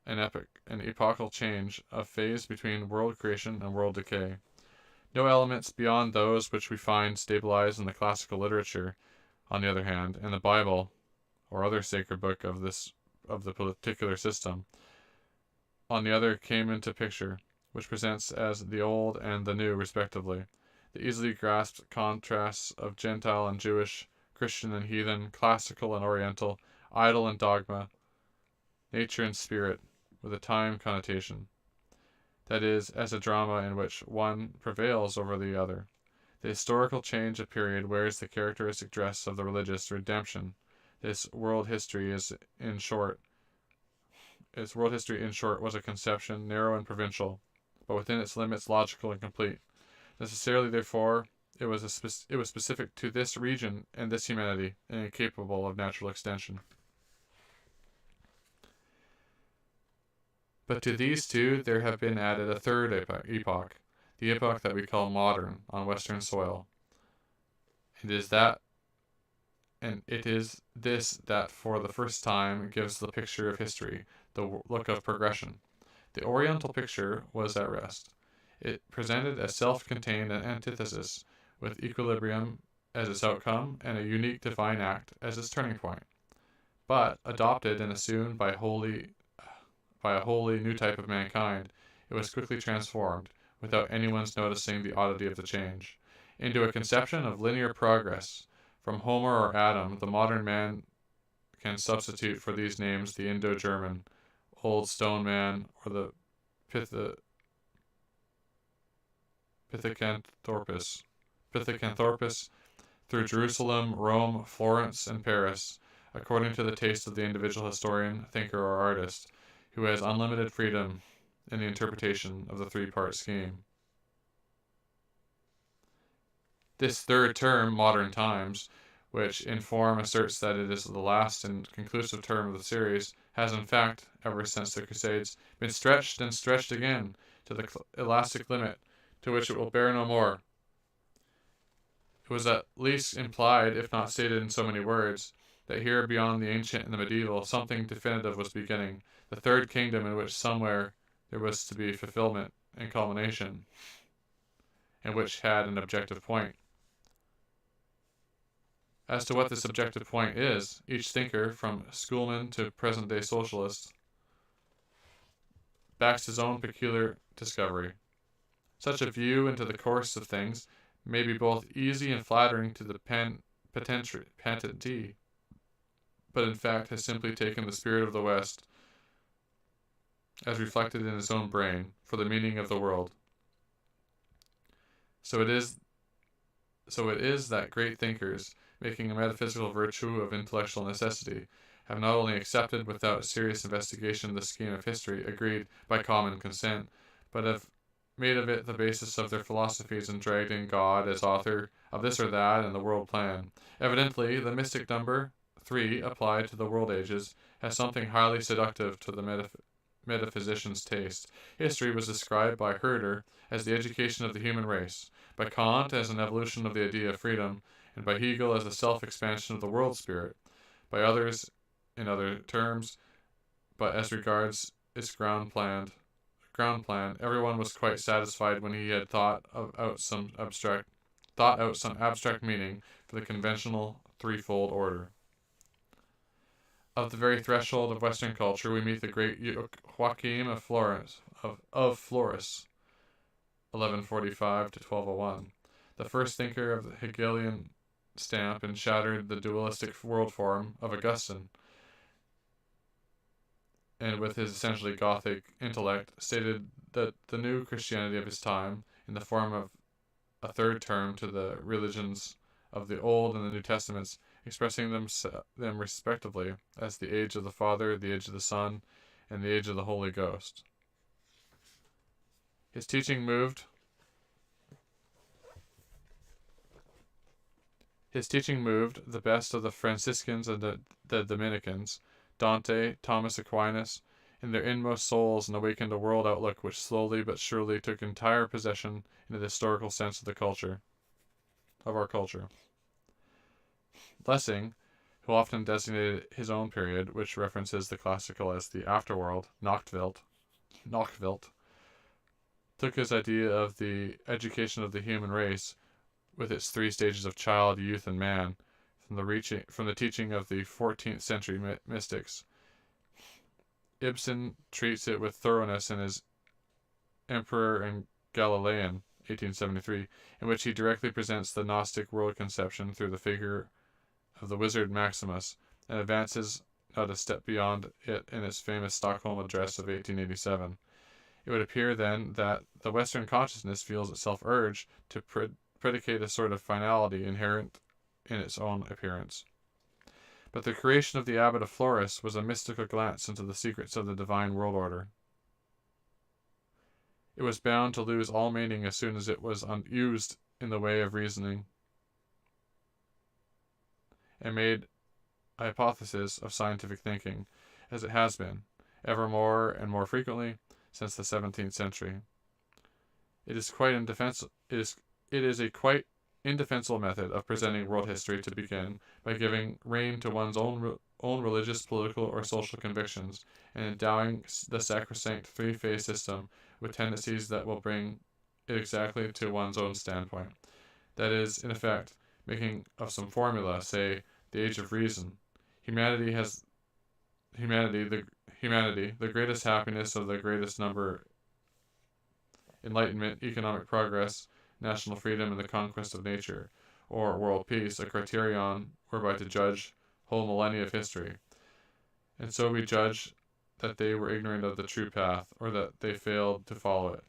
an epochal change, a phase between world creation and world decay. No elements beyond those which we find stabilized in the classical literature, on the other hand, and the Bible, or other sacred book of the particular system, on the other, came into picture, which presents as the old and the new respectively. The easily grasped contrasts of Gentile and Jewish, Christian and heathen, classical and oriental, idol and dogma, nature and spirit, with a time connotation. That is, as a drama in which one prevails over the other. The historical change of period wears the characteristic dress of the religious redemption. Its world history in short was a conception, narrow and provincial, but within its limits logical and complete. Necessarily, therefore, it was specific to this region and this humanity, and incapable of natural extension. But to these two there have been added a third epoch, the epoch that we call modern, on Western soil. It is this that for the first time gives the picture of history, the look of progression. The Oriental picture was at rest. It presented a self-contained antithesis, with equilibrium as its outcome and a unique divine act as its turning point. But, adopted and assumed by a wholly new type of mankind, it was quickly transformed, without anyone's noticing the oddity of the change, into a conception of linear progress. From Homer or Adam, the modern man can substitute for these names the Indo-German, Old Stone Man, or the Pithecanthropus through Jerusalem, Rome, Florence, and Paris, according to the taste of the individual historian, thinker, or artist, who has unlimited freedom in the interpretation of the three-part scheme. This third term, modern times, which in form asserts that it is the last and conclusive term of the series, has in fact, ever since the Crusades, been stretched and stretched again to the elastic limit to which it will bear no more. It was at least implied, if not stated in so many words, that here beyond the ancient and the medieval, something definitive was beginning, the third kingdom in which somewhere there was to be fulfillment and culmination, and which had an objective point. As to what this objective point is, each thinker, from schoolman to present-day socialist, backs his own peculiar discovery. Such a view into the course of things may be both easy and flattering to the patentee, but in fact has simply taken the spirit of the West, as reflected in his own brain, for the meaning of the world. So it is that great thinkers, making a metaphysical virtue of intellectual necessity, have not only accepted without serious investigation the scheme of history agreed by common consent, but have made of it the basis of their philosophies and dragged in God as author of this or that and the world plan. Evidently, the mystic number 3 applied to the world ages has something highly seductive to the metaphysician's taste. History was described by Herder as the education of the human race, by Kant as an evolution of the idea of freedom, and by Hegel as a self-expansion of the world spirit, by others in other terms, but as regards its ground plan, everyone was quite satisfied when he had thought out some abstract meaning for the conventional threefold order. Of the very threshold of Western culture, we meet the great Joachim of Florence, 1145 to 1201, the first thinker of the Hegelian stamp, and shattered the dualistic world form of Augustine, and with his essentially Gothic intellect, stated that the new Christianity of his time, in the form of a third term to the religions of the Old and the New Testaments, expressing them respectively as the age of the Father, the age of the Son, and the age of the Holy Ghost. His teaching moved the best of the Franciscans and the Dominicans, Dante, Thomas Aquinas, in their inmost souls, and awakened a world outlook which slowly but surely took entire possession in the historical sense of our culture. Lessing, who often designated his own period, which references the classical as the afterworld, Nachwelt, took his idea of the education of the human race, with its three stages of child, youth, and man, from the teaching of the 14th century mystics. Ibsen treats it with thoroughness in his Emperor and Galilean, 1873, in which he directly presents the Gnostic world conception through the figure of the wizard Maximus, and advances not a step beyond it in its famous Stockholm Address of 1887. It would appear, then, that the Western consciousness feels itself urged to predicate a sort of finality inherent in its own appearance. But the creation of the Abbot of Florus was a mystical glance into the secrets of the divine world order. It was bound to lose all meaning as soon as it was used in the way of reasoning, and made a hypothesis of scientific thinking, as it has been, ever more and more frequently, since the 17th century. It is a quite indefensible method of presenting world history to begin by giving rein to one's own religious, political, or social convictions, and endowing the sacrosanct three-phase system with tendencies that will bring it exactly to one's own standpoint. That is, in effect, making of some formula, say, the age of reason, humanity, the greatest happiness of the greatest number, enlightenment, economic progress, national freedom, and the conquest of nature, or world peace, a criterion whereby to judge whole millennia of history. And so we judge that they were ignorant of the true path, or that they failed to follow it,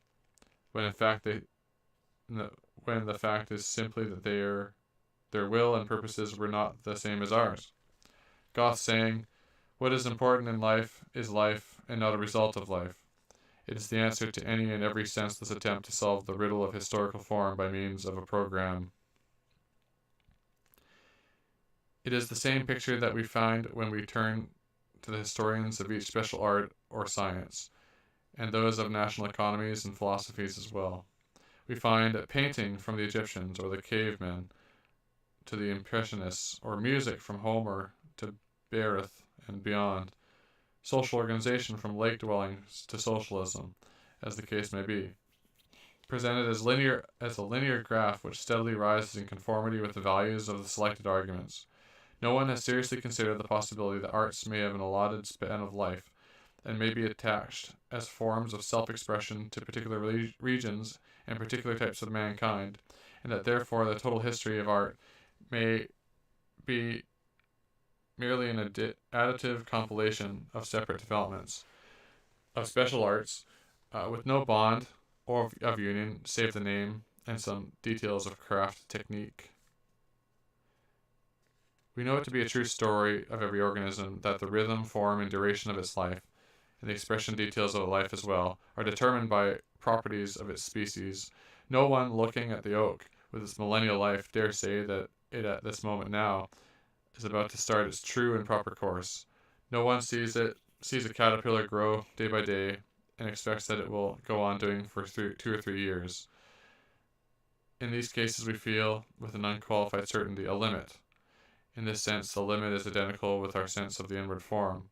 when in fact when the fact is simply that their will and purposes were not the same as ours. Goethe saying, "What is important in life is life, and not a result of life." It is the answer to any and every senseless attempt to solve the riddle of historical form by means of a program. It is the same picture that we find when we turn to the historians of each special art or science, and those of national economies and philosophies as well. We find painting from the Egyptians or the cavemen to the Impressionists, or music from Homer to Bayreuth and beyond, social organization from lake dwellings to socialism, as the case may be, presented as a linear graph which steadily rises in conformity with the values of the selected arguments. No one has seriously considered the possibility that arts may have an allotted span of life, and may be attached as forms of self-expression to particular regions and particular types of mankind, and that therefore the total history of art may be merely an additive compilation of separate developments of special arts, with no bond or of union save the name and some details of craft technique. We know it to be a true story of every organism that the rhythm, form, and duration of its life, and the expression details of life as well, are determined by properties of its species. No one looking at the oak with its millennial life dare say that it at this moment now is about to start its true and proper course. No one sees a caterpillar grow day by day and expects that it will go on doing for 2 or 3 years. In these cases we feel, with an unqualified certainty, a limit. In this sense, the limit is identical with our sense of the inward form.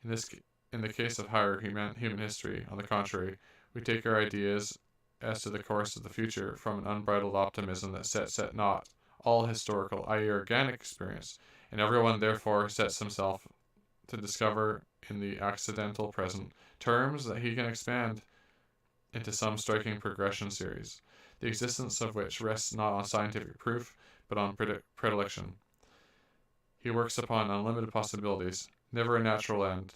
In the case of higher human history, on the contrary, we take our ideas as to the course of the future from an unbridled optimism that sets at naught all historical, i.e. organic experience, and everyone therefore sets himself to discover in the accidental present terms that he can expand into some striking progression series, the existence of which rests not on scientific proof, but on predilection. He works upon unlimited possibilities, never a natural end,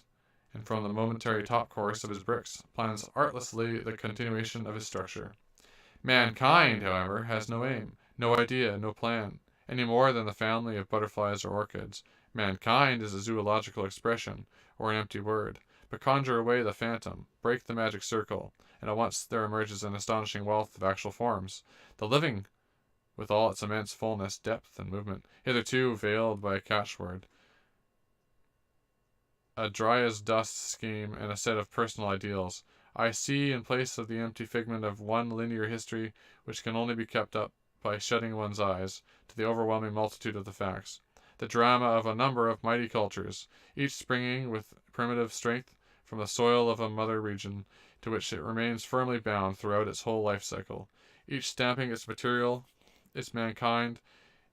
and from the momentary top course of his bricks plans artlessly the continuation of his structure. Mankind, however, has no aim, no idea, no plan, any more than the family of butterflies or orchids. Mankind is a zoological expression, or an empty word, but conjure away the phantom, break the magic circle, and at once there emerges an astonishing wealth of actual forms. The living, with all its immense fullness, depth, and movement, hitherto veiled by a catchword, a dry-as-dust scheme, and a set of personal ideals, I see, in place of the empty figment of one linear history which can only be kept up by shutting one's eyes to the overwhelming multitude of the facts, the drama of a number of mighty cultures, each springing with primitive strength from the soil of a mother region to which it remains firmly bound throughout its whole life cycle, each stamping its material, its mankind,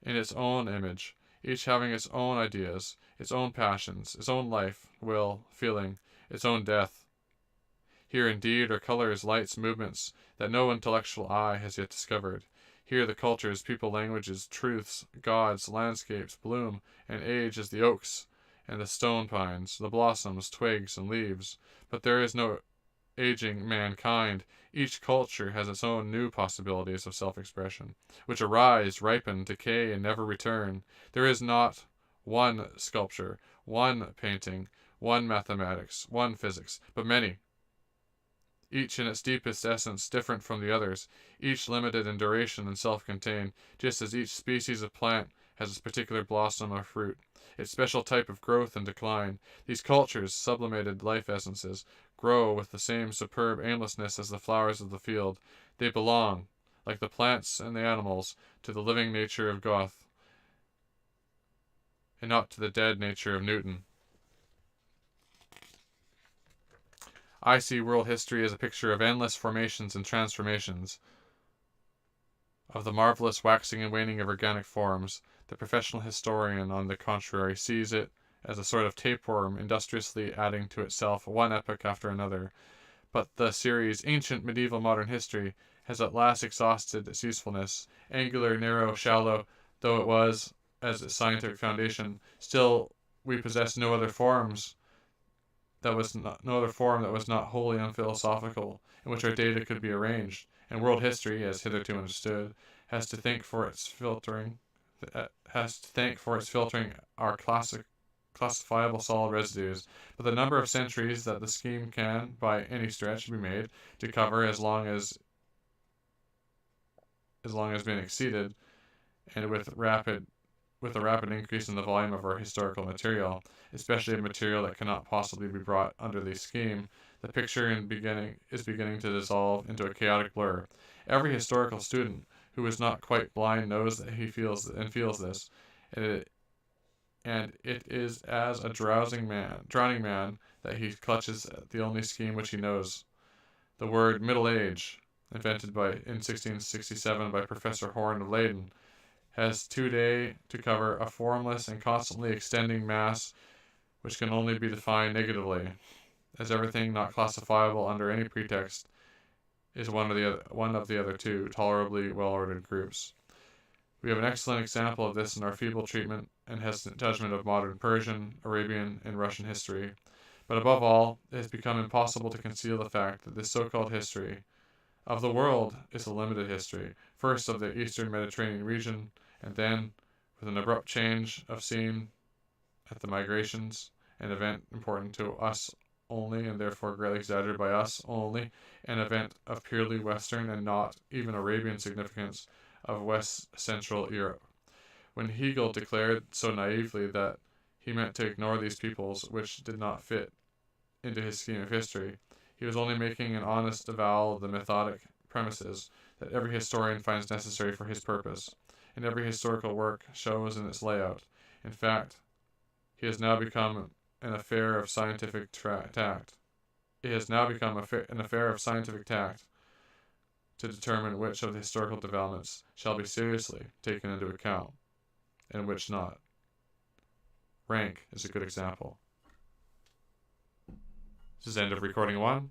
in its own image, each having its own ideas, its own passions, its own life, will, feeling, its own death. Here indeed are colors, lights, movements that no intellectual eye has yet discovered. Here the cultures, people, languages, truths, gods, landscapes, bloom and age as the oaks and the stone pines, the blossoms, twigs, and leaves. But there is no aging mankind. Each culture has its own new possibilities of self-expression, which arise, ripen, decay, and never return. There is not one sculpture, one painting, one mathematics, one physics, but many, each in its deepest essence different from the others, each limited in duration and self-contained, just as each species of plant has its particular blossom or fruit, its special type of growth and decline. These cultures, sublimated life essences, grow with the same superb aimlessness as the flowers of the field. They belong, like the plants and the animals, to the living nature of Goethe, and not to the dead nature of Newton. I see world history as a picture of endless formations and transformations, of the marvelous waxing and waning of organic forms. The professional historian, on the contrary, sees it as a sort of tapeworm industriously adding to itself one epoch after another. But the series Ancient Medieval Modern History has at last exhausted its usefulness. Angular, narrow, shallow though it was as its scientific foundation, still we possess no other form that was not wholly unphilosophical, in which our data could be arranged, and world history, as hitherto understood, has to thank for its filtering our classifiable solid residues. But the number of centuries that the scheme can, by any stretch, be made to cover as long as being exceeded, and with a rapid increase in the volume of our historical material, especially of material that cannot possibly be brought under the scheme, the picture is beginning to dissolve into a chaotic blur. Every historical student who is not quite blind knows that he feels this, and it is as a drowning man that he clutches at the only scheme which he knows. The word Middle Age, invented in 1667 by Professor Horn of Leyden, has today to cover a formless and constantly extending mass which can only be defined negatively, as everything not classifiable under any pretext is one of the other two tolerably well-ordered groups. We have an excellent example of this in our feeble treatment and hesitant judgment of modern Persian, Arabian, and Russian history. But above all, it has become impossible to conceal the fact that this so-called history of the world is a limited history, first of the eastern Mediterranean region, and then, with an abrupt change of scene at the migrations, an event important to us only, and therefore greatly exaggerated by us only, an event of purely Western and not even Arabian significance of West Central Europe. When Hegel declared so naively that he meant to ignore these peoples which did not fit into his scheme of history, he was only making an honest avowal of the methodic premises that every historian finds necessary for his purpose, and every historical work shows in its layout. In fact, he has now become an affair of scientific tact. It has now become an affair of scientific tact to determine which of the historical developments shall be seriously taken into account, and which not. Rank is a good example. This is the end of recording 1.